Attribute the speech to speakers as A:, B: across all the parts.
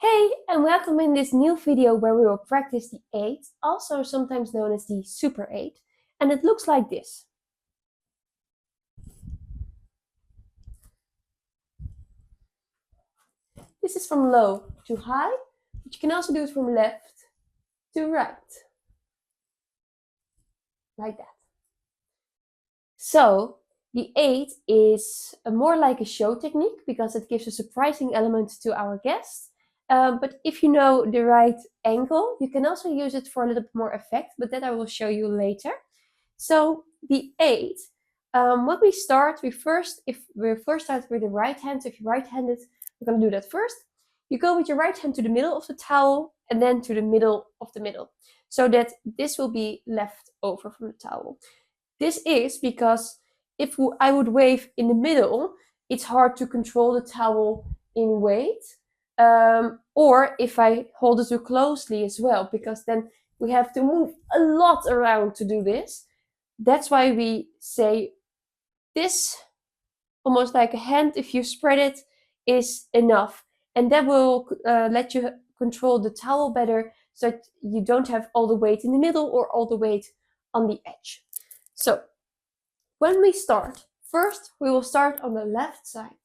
A: Hey, and welcome in this new video where we will practice the 8, also sometimes known as the Super 8, and it looks like this. This is from low to high, but you can also do it from left to right, like that. So, the 8 is more like a show technique because it gives a surprising element to our guest. But if you know the right angle, you can also use it for a little bit more effect, but that I will show you later. So the 8, when we start, if we first start with the right hand, so if you're right-handed, we're going to do that first. You go with your right hand to the middle of the towel and then to the middle of the middle, so that this will be left over from the towel. This is because if I would wave in the middle, it's hard to control the towel in weight. Or if I hold it too closely as well, because then we have to move a lot around to do this. That's why we say this, almost like a hand, if you spread it, is enough. And that will let you control the towel better, so that you don't have all the weight in the middle or all the weight on the edge. So when we start, first we will start on the left side.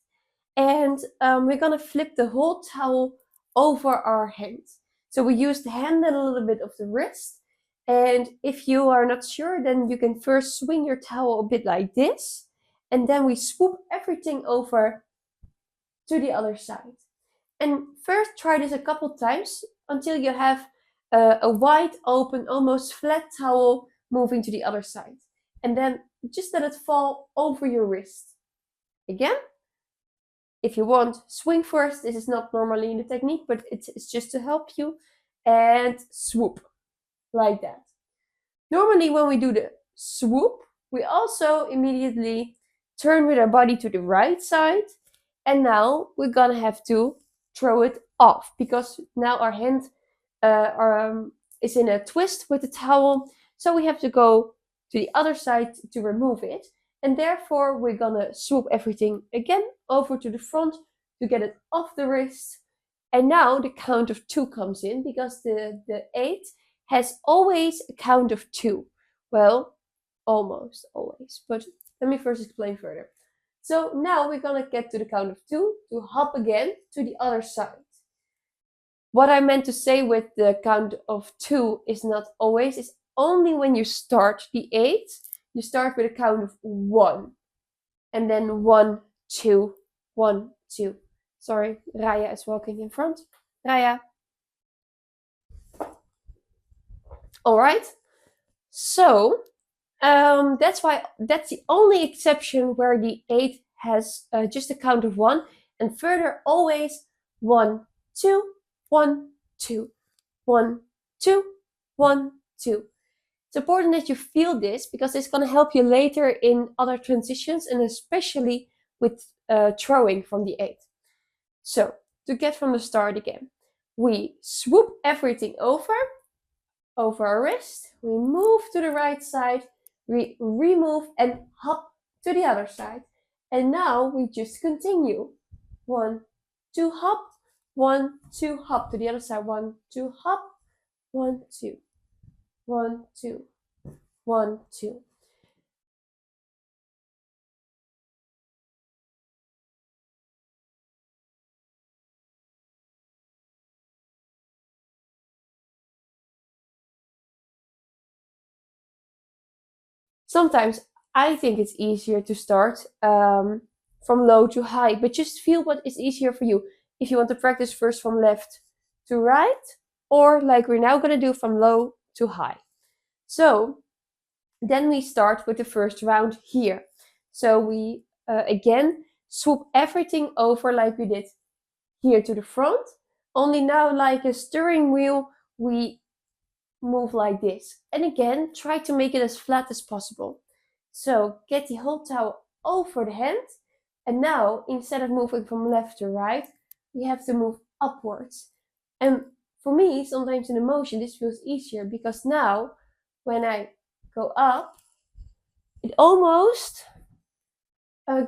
A: And we're gonna flip the whole towel over our hand. So we use the hand and a little bit of the wrist. And if you are not sure, then you can first swing your towel a bit like this. And then we swoop everything over to the other side. And first try this a couple times until you have a wide open, almost flat towel moving to the other side. And then just let it fall over your wrist. Again. If you want, swing first. This is not normally in the technique, but it's just to help you. And swoop, like that. Normally when we do the swoop, we also immediately turn with our body to the right side. And now we're gonna have to throw it off, because now our hand is in a twist with the towel. So we have to go to the other side to remove it. And therefore we're gonna swoop everything again over to the front to get it off the wrist. And now the count of 2 comes in, because the 8 has always a count of 2. Well, almost always, but let me first explain further. So now we're gonna get to the count of 2 to hop again to the other side. What I meant to say with the count of 2 is not always, it's only when you start the 8. You start with a count of 1. And then 1, 2, 1, 2. Sorry, Raya is walking in front. Raya. All right. So that's the only exception where the 8 has just a count of 1, and further always 1, 2, 1, 2, 1, 2, 1, 2. It's important that you feel this, because it's going to help you later in other transitions, and especially with throwing from the 8. So to get from the start again, we swoop everything over our wrist, we move to the right side, we remove and hop to the other side. And now we just continue. 1, 2, hop, 1, 2, hop to the other side. 1, 2, hop, 1, 2, 1, 2, 1, 2. Sometimes I think it's easier to start from low to high, but just feel what is easier for you. If you want to practice first from left to right, or like we're now going to do from low to high. So then we start with the first round here. So we again swoop everything over like we did here to the front. Only now, like a steering wheel, we move like this. And again, try to make it as flat as possible. So get the whole towel over the hand. And now, instead of moving from left to right, we have to move upwards. And for me, sometimes in the motion, this feels easier, because now when I go up, it almost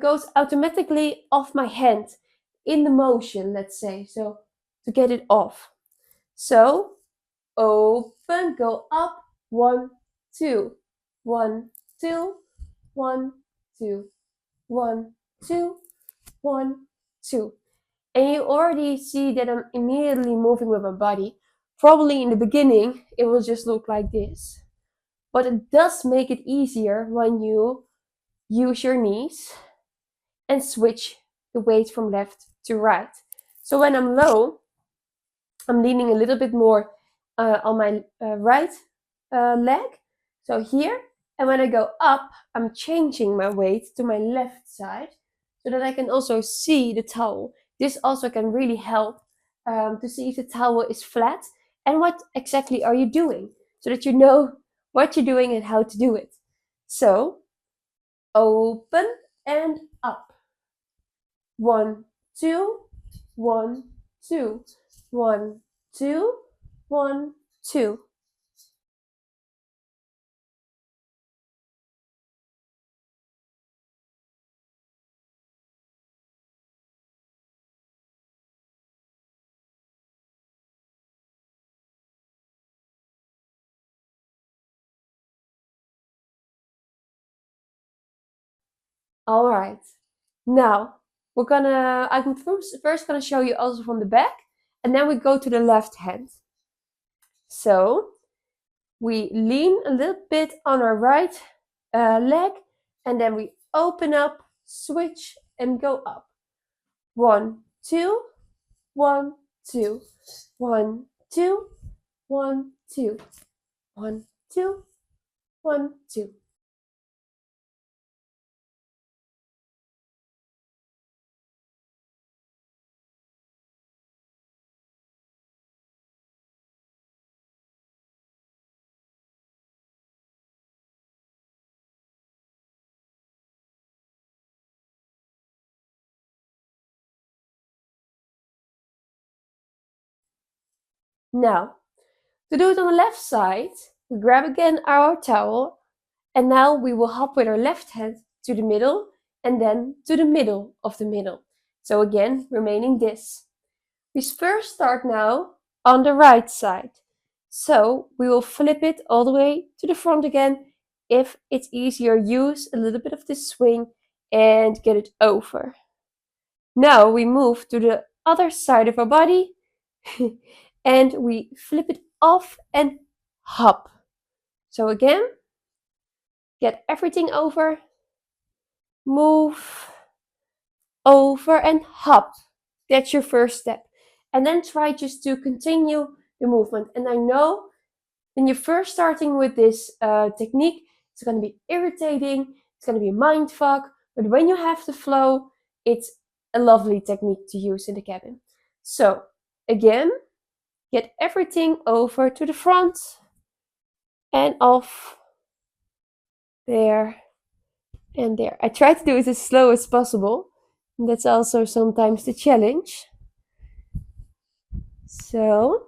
A: goes automatically off my hand in the motion, let's say. So to get it off. So open, go up, 1, 2, 1, 2, 1, 2, 1, 2, 1, 2. And you already see that I'm immediately moving with my body. Probably in the beginning, it will just look like this. But it does make it easier when you use your knees and switch the weight from left to right. So when I'm low, I'm leaning a little bit more on my right leg. So here. And when I go up, I'm changing my weight to my left side so that I can also see the towel. This also can really help to see if the towel is flat and what exactly are you doing so that you know what you're doing and how to do it. So open and up. 1, 2, 1, 2, 1, 2, 1, 2. All right. Now I'm first gonna show you also from the back, and then we go to the left hand. So we lean a little bit on our right leg, and then we open up, switch, and go up. 1, 2, 1, 2, 1, 2, 1, 2, 1, 2, 1, 2. Now, to do it on the left side, we grab again our towel, and now we will hop with our left hand to the middle and then to the middle of the middle. So again, remaining this. We first start now on the right side. So we will flip it all the way to the front again. If it's easier, use a little bit of this swing and get it over. Now we move to the other side of our body and we flip it off and hop. So again, get everything over, move, over and hop. That's your first step. And then try just to continue the movement. And I know when you're first starting with this technique, it's going to be irritating, it's going to be mind fuck, but when you have the flow, it's a lovely technique to use in the cabin. So again, get everything over to the front and off, there and there. I try to do it as slow as possible. That's also sometimes the challenge. So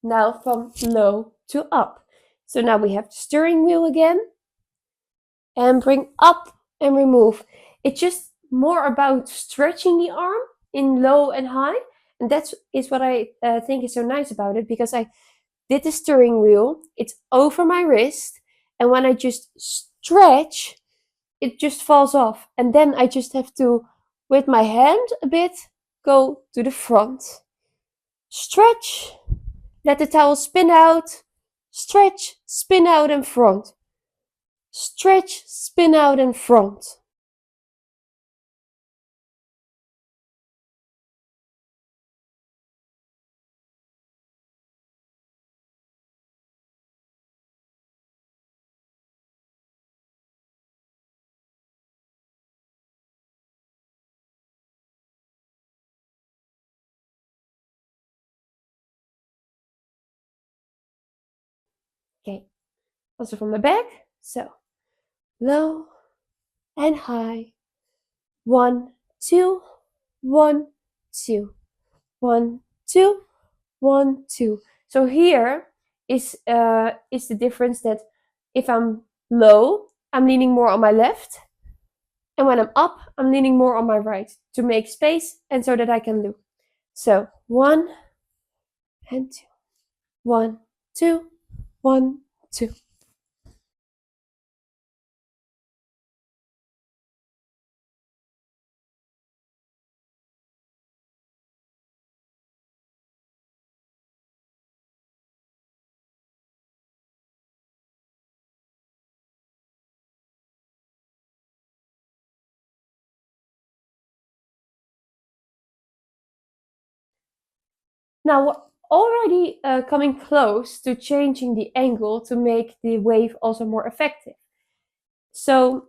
A: now from low to up. So now we have the steering wheel again and bring up and remove. It's just more about stretching the arm in low and high. And that is what I think is so nice about it, because I did the steering wheel, it's over my wrist, and when I just stretch, it just falls off. And then I just have to, with my hand a bit, go to the front. Stretch, let the towel spin out, stretch, spin out and front. Stretch, spin out and front. Okay, also from the back. So low and high. 1, 2, 1, 2, 1, 2, 1, 2. So here is the difference that if I'm low, I'm leaning more on my left, and when I'm up, I'm leaning more on my right to make space and so that I can loop. So 1 and 2, 1, 2, 1, 2. Now we're already coming close to changing the angle to make the wave also more effective. So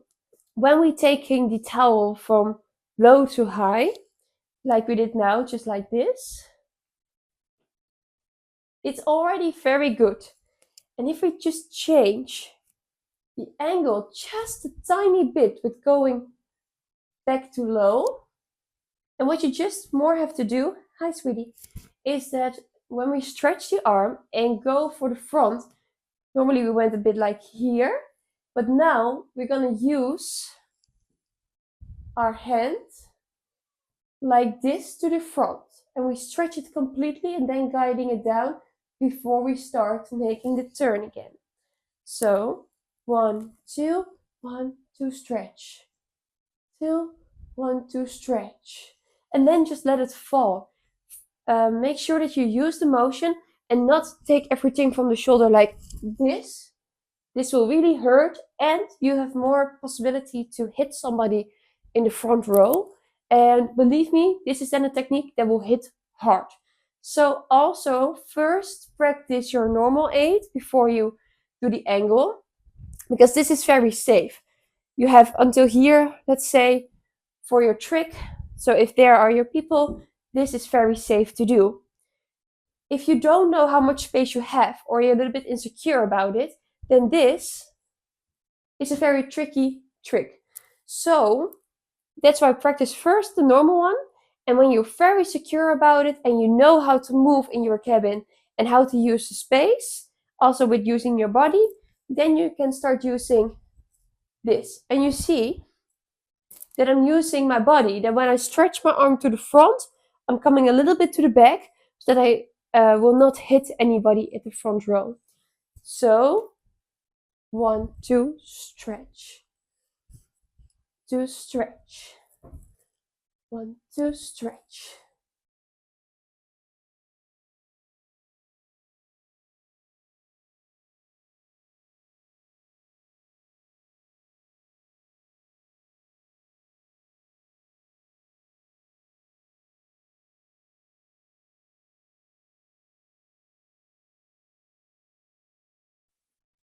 A: when we're taking the towel from low to high, like we did now, just like this, it's already very good. And if we just change the angle just a tiny bit with going back to low, and what you just more have to do, hi sweetie, is that when we stretch the arm and go for the front, normally we went a bit like here, but now we're gonna use our hand like this to the front, and we stretch it completely and then guiding it down before we start making the turn again. So 1, 2, 1, 2, stretch, 2, 1, 2, stretch, and then just let it fall. Make sure that you use the motion and not take everything from the shoulder like this. This will really hurt, and you have more possibility to hit somebody in the front row. And believe me, this is then a technique that will hit hard. So also first practice your normal 8 before you do the angle, because this is very safe. You have until here, let's say, for your trick. So if there are your people, this is very safe to do. If you don't know how much space you have or you're a little bit insecure about it, then this is a very tricky trick. So that's why practice first the normal one, and when you're very secure about it and you know how to move in your cabin and how to use the space, also with using your body, then you can start using this. And you see that I'm using my body, that when I stretch my arm to the front, I'm coming a little bit to the back so that I will not hit anybody at the front row. So 1, 2, stretch, 2, stretch, 1, 2, stretch.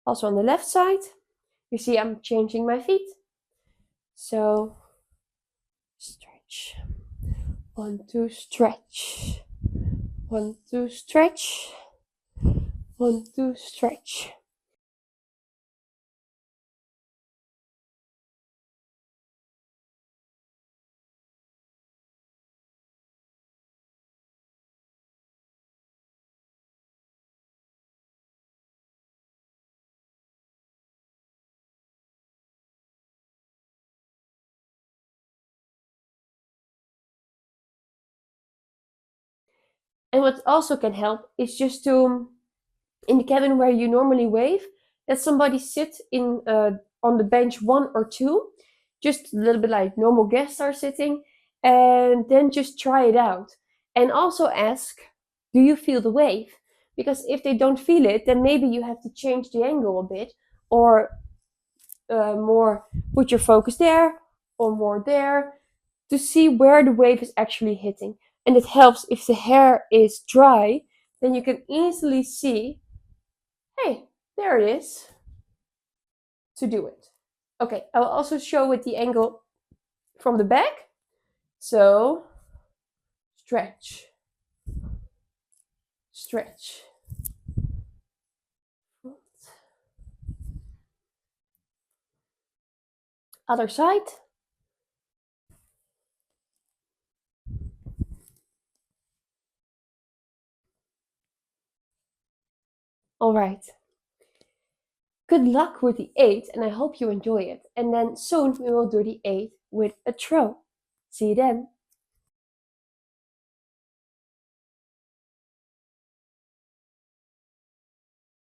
A: Also on the left side, you see I'm changing my feet. So stretch, 1, 2, stretch, 1, 2, stretch, 1, 2, stretch. And what also can help is just to, in the cabin where you normally wave, that somebody sit in on the bench 1 or 2, just a little bit like normal guests are sitting, and then just try it out. And also ask, do you feel the wave? Because if they don't feel it, then maybe you have to change the angle a bit, or more put your focus there or more there to see where the wave is actually hitting. And it helps if the hair is dry, then you can easily see, hey, there it is, to do it. Okay, I will also show with the angle from the back. So stretch, stretch, Other side. All right. Good luck with the 8 and I hope you enjoy it. And then soon we will do the 8 with a throw. See you then.